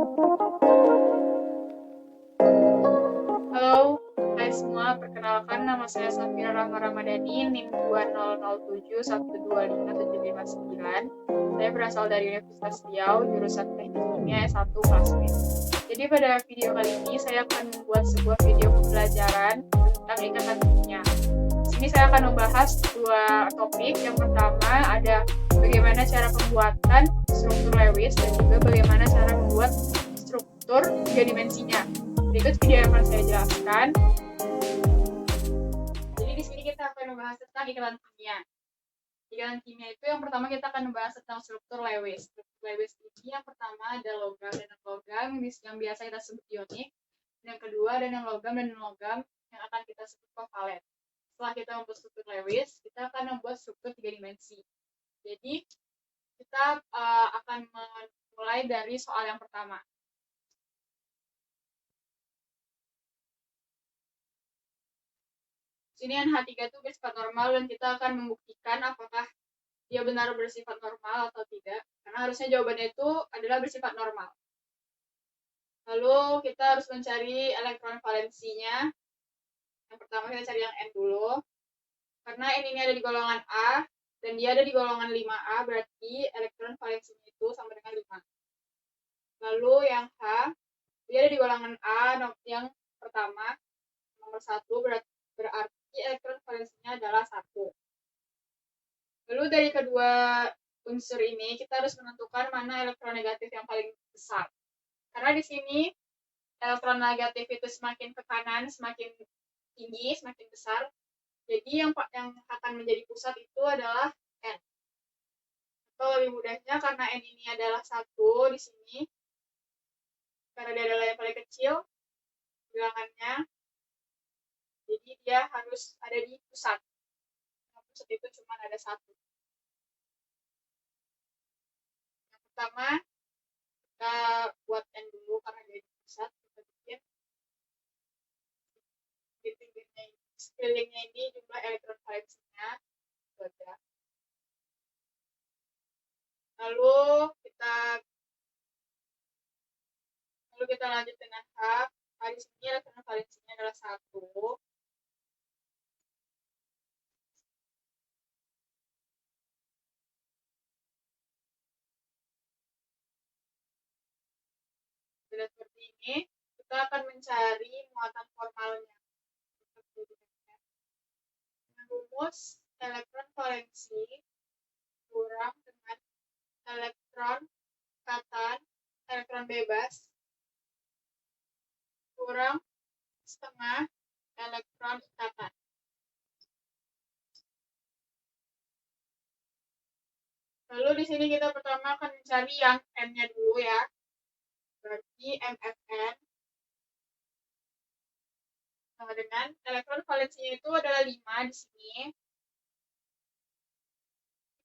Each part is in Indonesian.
Halo, hai semua. Perkenalkan, nama saya Safira Rahma Ramadhani, NIM 2007125759. Saya berasal dari Universitas Riau, jurusan Teknik Kimia S1 kelas B. Jadi pada video kali ini saya akan membuat sebuah video pembelajaran tentang ikatan kimia. Di sini saya akan membahas dua topik. Yang pertama ada bagaimana cara pembuatan struktur Lewis dan juga bagaimana cara membuat struktur tiga dimensinya. Berikut video yang akan saya jelaskan. Jadi di sini kita akan membahas tentang ikatan kimia. Ikatan kimia itu yang pertama kita akan membahas tentang struktur Lewis. Struktur Lewis ini yang pertama ada logam dan non-logam yang biasa kita sebut ionik. Yang kedua ada non-logam dan non-logam yang akan kita sebut kovalen. Setelah kita membuat struktur Lewis, kita akan membuat struktur tiga dimensi. Jadi kita akan mulai dari soal yang pertama. Sini NH3 itu bersifat normal dan kita akan membuktikan apakah dia benar bersifat normal atau tidak. Karena harusnya jawabannya itu adalah bersifat normal. Lalu kita harus mencari elektron valensinya. Yang pertama kita cari yang N dulu. Karena N ini ada di golongan A dan dia ada di golongan 5A, berarti elektron valensinya itu sama dengan 5. Lalu yang H, dia ada di golongan A yang pertama, nomor 1, berarti elektron valensinya adalah 1. Lalu dari kedua unsur ini, kita harus menentukan mana elektron negatif yang paling besar. Karena di sini, elektron negatif itu semakin ke kanan, semakin tinggi, semakin besar. Jadi yang akan menjadi pusat itu adalah N. Atau lebih mudahnya, karena N ini adalah 1 di sini, karena dia adalah yang paling kecil, bilangannya, jadi dia harus ada di pusat. Nah, pusat itu cuma ada 1. Yang pertama, kita buat N dulu karena dia di pusat. Kita bikin di pinggirnya ini, sekelilingnya ini jumlah elektron valensinya ada. Lalu kita lanjut dengan H. Di sini elektron valensinya adalah 1. Bila seperti ini, kita akan mencari muatan formalnya. Dengan rumus elektron valensi kurang dengan elektron ikatan, elektron bebas kurang setengah elektron ikatan. Lalu di sini kita pertama akan mencari yang N-nya dulu ya. Berarti MFN sama dengan elektron valensinya itu adalah 5 di sini.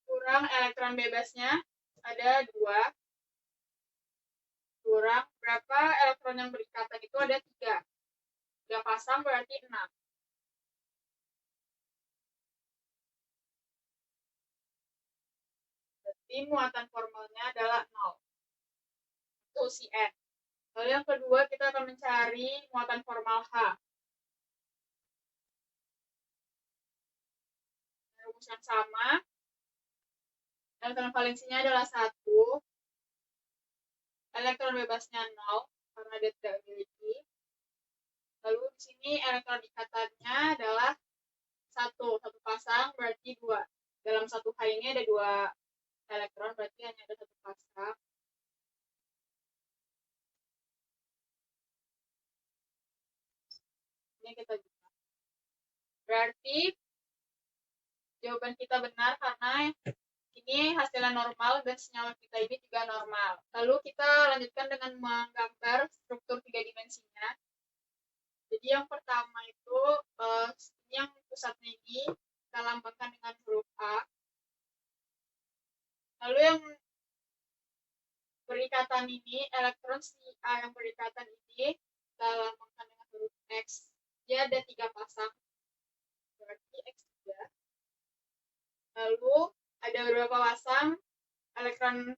Kurang elektron bebasnya ada 2. Kurang berapa elektron yang berikatan itu ada 3. 3 pasang berarti 6. Berarti muatan formalnya adalah 0. Itu si N. Lalu yang kedua kita akan mencari muatan formal H. Rumus yang sama. Elektron valensinya adalah 1. Elektron bebasnya 0 karena dia tidak memiliki. Lalu di sini elektron ikatannya adalah 1 pasang berarti 2. Dalam satu H ini ada 2 elektron, berarti hanya ada 1 pasang. Ini kita buka. Berarti jawaban kita benar karena ini hasilnya normal dan senyawa kita ini juga normal. Lalu kita lanjutkan dengan menggambar struktur 3 dimensinya. Jadi yang pertama itu yang pusatnya ini kita lambangkan dengan huruf A. Lalu yang berikatan ini, elektron si A yang berikatan ini kita lambangkan dengan huruf X. Dia ada 3 pasang, berarti X3. Lalu ada beberapa pasang elektron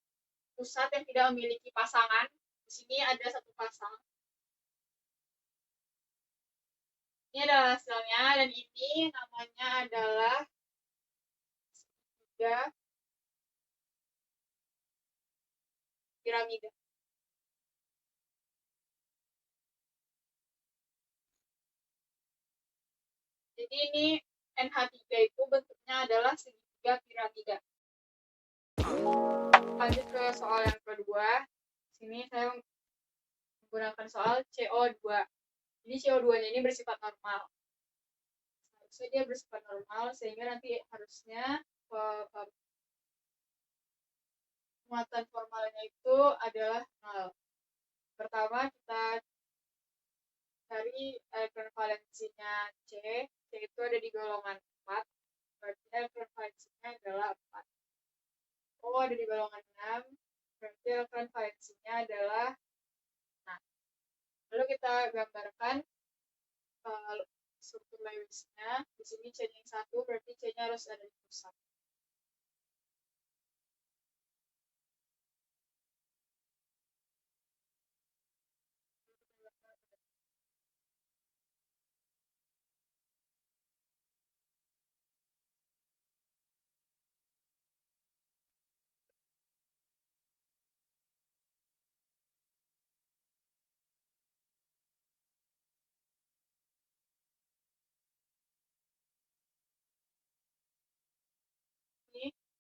pusat yang tidak memiliki pasangan, Di sini ada satu pasang. Ini adalah hasilnya, dan ini namanya adalah segitiga piramida. Jadi ini NH3 itu bentuknya adalah segitiga piramida. Lanjut ke soal yang kedua. Sini saya menggunakan soal CO2. Jadi CO2-nya ini bersifat normal. Harusnya dia bersifat normal, sehingga nanti harusnya muatan formalnya itu adalah 0. Pertama kita cari elektron valensinya C. C itu ada di golongan 4. Berarti elektron valensinya adalah 4. O ada di golongan 6. Berarti elektron valensinya adalah 6. Lalu kita gambarkan struktur Lewisnya. Di sini C-nya 1, berarti C-nya harus ada di pusat.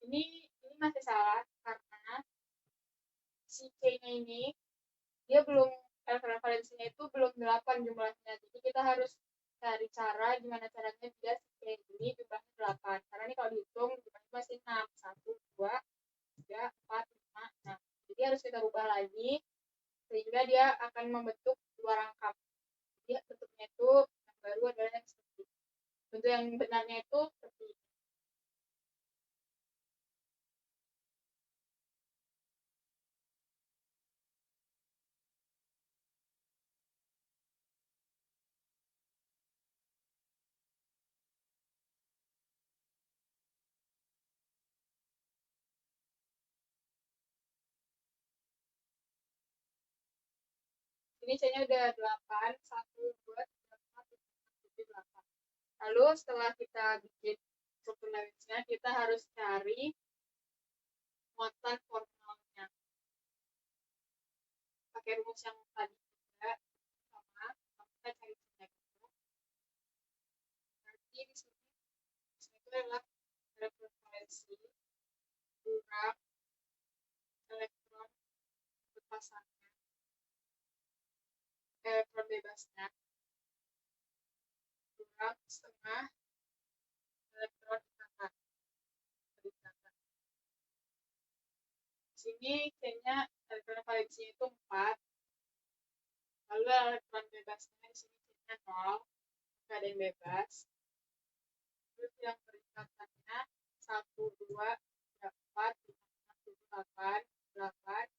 Ini masih salah karena si C-nya ini dia belum, elektron valensinya itu belum 8 jumlahnya. Jadi kita harus cari cara gimana caranya dia si C ini jumlahnya 8. Karena ini kalau dihitung jumlahnya masih 6. 1, 2, 3, 4, 5, 6. Jadi harus kita rubah lagi sehingga dia akan membentuk dua rangkap. Jadi bentuknya itu yang baru adalah yang seperti ini. Bentuk yang benarnya itu seperti ini. Ini C-nya udah 8, 1, 2, 3, 4, 5, 6, 7, 8. Lalu setelah kita bikin struktur Lewisnya, kita harus cari muatan formalnya. Pakai rumus yang tadi juga sama, kita cari C-nya dulu. Nanti di sini itu adalah elektron valensi kurang elektron berpasangnya, elektron bebasnya kurang setengah elektron ikatan. Di sini C-nya elektron valensinya itu 4. Lalu elektron bebasnya di sini C-nya 0, nggak ada yang bebas. Terus yang berikatannya 1, 2, 3, 4, 5, 6, 7, 8, 8.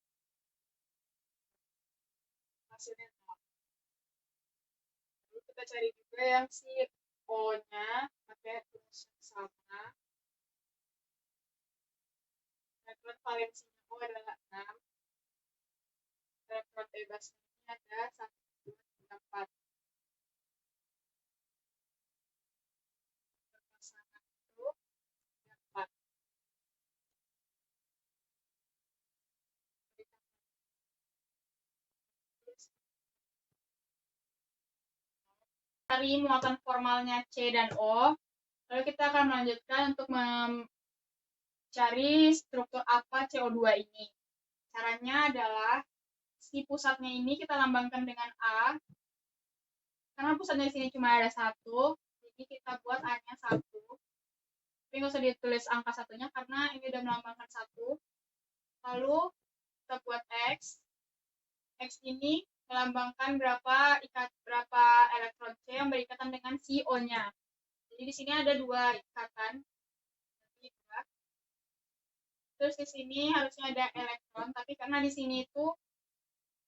Hasilnya 0. Lalu kita cari juga yang si O-nya pakai rumus yang sama. Elektron valensinya O adalah 6. Elektron bebasnya ini ada 1, 2, 3, 4. Berpasangan itu 4. Cari muatan formalnya C dan O. Lalu kita akan melanjutkan untuk mencari struktur apa CO2 ini. Caranya adalah si pusatnya ini kita lambangkan dengan A. Karena pusatnya di sini cuma ada 1, jadi kita buat A-nya 1. Tapi nggak usah ditulis angka 1-nya karena ini udah melambangkan 1. Lalu kita buat X. X ini melambangkan berapa elektron C yang berikatan dengan si O-nya. Jadi di sini ada 2 ikatan. Terus di sini harusnya ada elektron, tapi karena di sini itu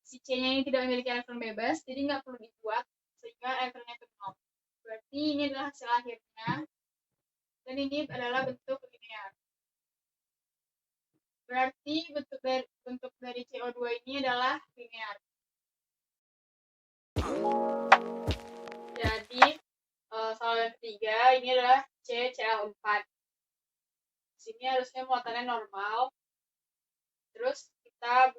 si C-nya ini tidak memiliki elektron bebas, jadi nggak perlu dibuat, sehingga elektronnya itu 0. Berarti ini adalah hasil akhirnya, dan ini adalah bentuk linear. Berarti bentuk dari CO2 ini adalah linear. Jadi soal yang ketiga ini adalah CCl4. Di sini harusnya muatannya normal. Terus kita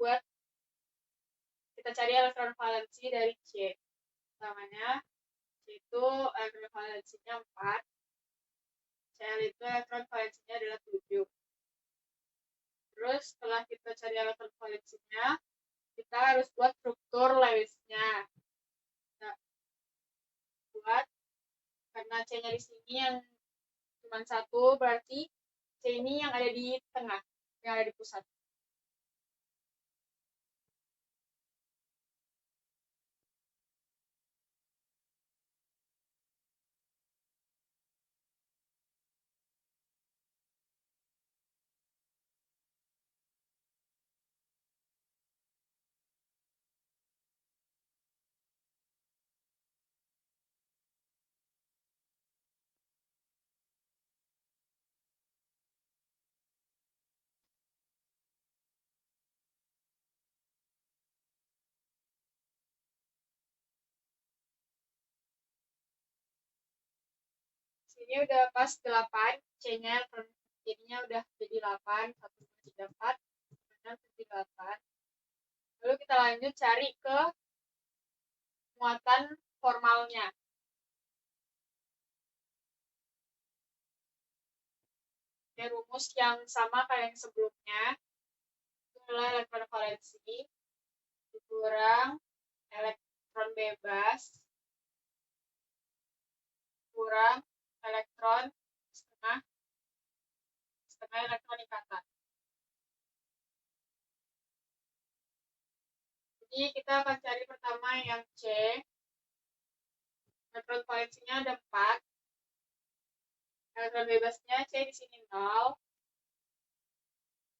cari elektron valensi dari C. Pertamanya C itu elektron valensinya 4. Cl itu elektron valensinya adalah 7. Terus setelah kita cari elektron valensinya, kita harus buat struktur Lewis-nya. Kita buat, karena C-nya di sini yang cuma 1, berarti C ini yang ada di tengah, yang ada di pusat. Sini udah pas 8, C-nya jadinya udah jadi 8, 1, 2, 3, 4, 6, 7, 8. Lalu kita lanjut cari ke muatan formalnya. Oke, rumus yang sama kayak yang sebelumnya. Itu adalah elektron valensi dikurang elektron bebas kurang elektron setengah elektron ikatan. Jadi kita akan cari pertama yang C. Elektron valensinya ada 4. Elektron bebasnya C di sini 0.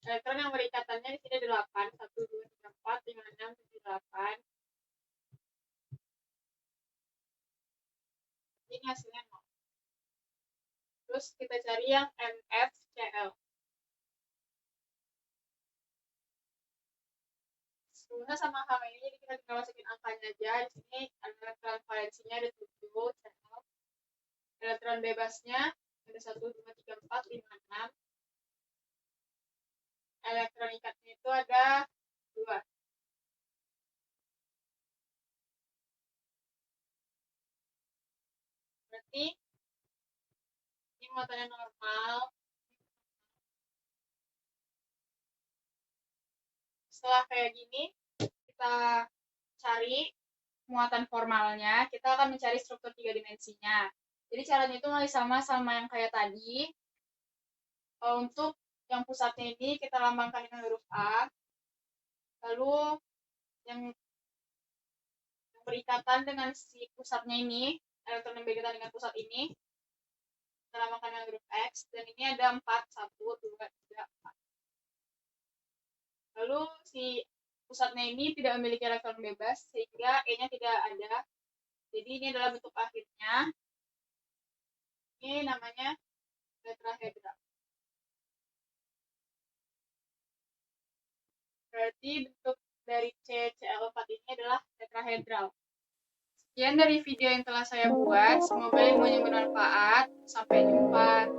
Elektron yang berikatannya di sini ada 8. 1, 2, 3, 4, 5, 6, 7, 8. Ini hasilnya 0. Terus kita cari yang MfCl. Sebenarnya sama hal ini, jadi kita tinggal masukin angkanya aja. Di sini elektron valensinya ada 7 Cl. Elektron bebasnya ada 1, 2, 3, 4, 5, 6. Elektron ikatnya itu ada 2. Berarti ini muatannya normal. Setelah kayak gini, kita cari muatan formalnya. Kita akan mencari struktur 3 dimensinya. Jadi caranya itu masih sama yang kayak tadi. Untuk yang pusatnya ini kita lambangkan dengan huruf A. Lalu yang berikatan dengan si pusatnya ini, elektron yang berikatan dengan pusat ini, kita lambangkan dengan huruf X. Dan ini ada 4, 1, 2, 3, 4. Lalu si pusatnya ini tidak memiliki elektron bebas, sehingga E-nya tidak ada. Jadi ini adalah bentuk akhirnya. Ini namanya tetrahedra. Berarti bentuk dari CCl4 ini adalah tetrahedral. Sekian dari video yang telah saya buat. Semoga ilmunya bermanfaat. Sampai jumpa.